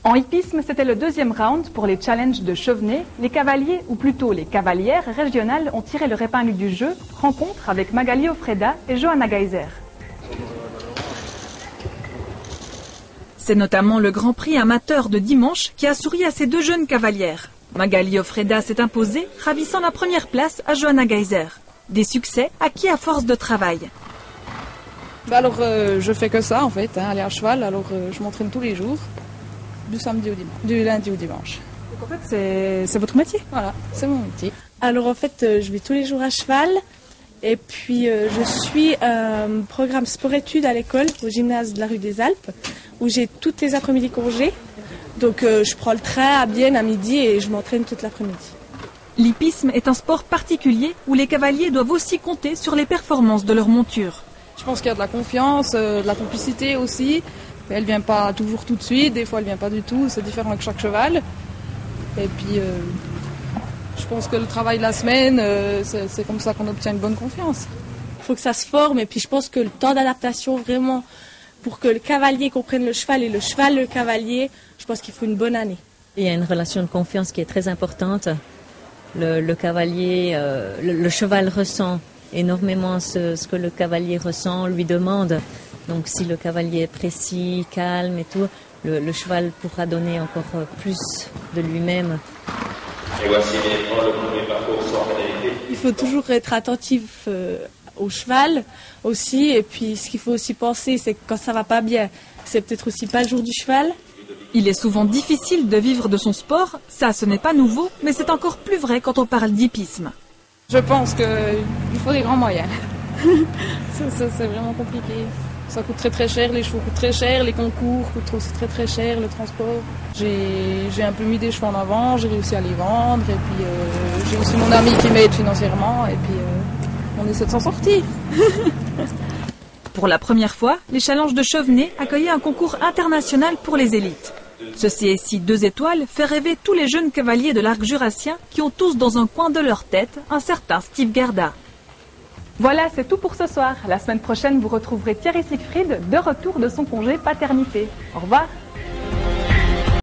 En hippisme, c'était le deuxième round pour les challenges de Chevenay. Les cavaliers, ou plutôt les cavalières régionales, ont tiré leur épingle du jeu. Rencontre avec Magali Ofreda et Johanna Geiser. C'est notamment le Grand Prix amateur de dimanche qui a souri à ces deux jeunes cavalières. Magali Ofreda s'est imposée, ravissant la première place à Johanna Geiser. Des succès acquis à force de travail. Je fais que ça en fait, aller à cheval, je m'entraîne tous les jours. Du samedi au dimanche, du lundi au dimanche. Donc en fait, c'est votre métier? Voilà, c'est mon métier. Alors en fait, je vais tous les jours à cheval et puis je suis un programme sport-études à l'école, au gymnase de la rue des Alpes, où j'ai toutes les après-midi congés. Donc je prends le train à Bienne à midi et je m'entraîne toute l'après-midi. L'hippisme est un sport particulier où les cavaliers doivent aussi compter sur les performances de leur monture. Je pense qu'il y a de la confiance, de la complicité aussi. Elle vient pas toujours tout de suite, des fois elle vient pas du tout, c'est différent avec chaque cheval. Et puis je pense que le travail de la semaine, c'est comme ça qu'on obtient une bonne confiance. Il faut que ça se forme et puis je pense que le temps d'adaptation vraiment pour que le cavalier comprenne le cheval et le cheval le cavalier, je pense qu'il faut une bonne année. Il y a une relation de confiance qui est très importante. Le cavalier, le cheval ressent énormément ce que le cavalier ressent, lui demande. Donc si le cavalier est précis, calme et tout, le cheval pourra donner encore plus de lui-même. Et voici maintenant le premier parcours sans pénalité. Il faut toujours être attentif au cheval aussi. Et puis ce qu'il faut aussi penser, c'est que quand ça va pas bien, c'est peut-être aussi pas le jour du cheval. Il est souvent difficile de vivre de son sport. Ça, ce n'est pas nouveau, mais c'est encore plus vrai quand on parle d'hippisme. Je pense qu'il faut des grands moyens. C'est vraiment compliqué. Ça coûte très très cher, les chevaux coûtent très cher, les concours coûtent aussi très très cher, le transport. J'ai un peu mis des chevaux en avant, j'ai réussi à les vendre et puis j'ai aussi mon ami qui m'aide financièrement et puis on essaie de s'en sortir. Pour la première fois, les challenges de Chevenay accueillaient un concours international pour les élites. Ce CSI 2 étoiles fait rêver tous les jeunes cavaliers de l'arc jurassien qui ont tous dans un coin de leur tête un certain Steve Garda. Voilà, c'est tout pour ce soir. La semaine prochaine, vous retrouverez Thierry Siegfried de retour de son congé paternité. Au revoir.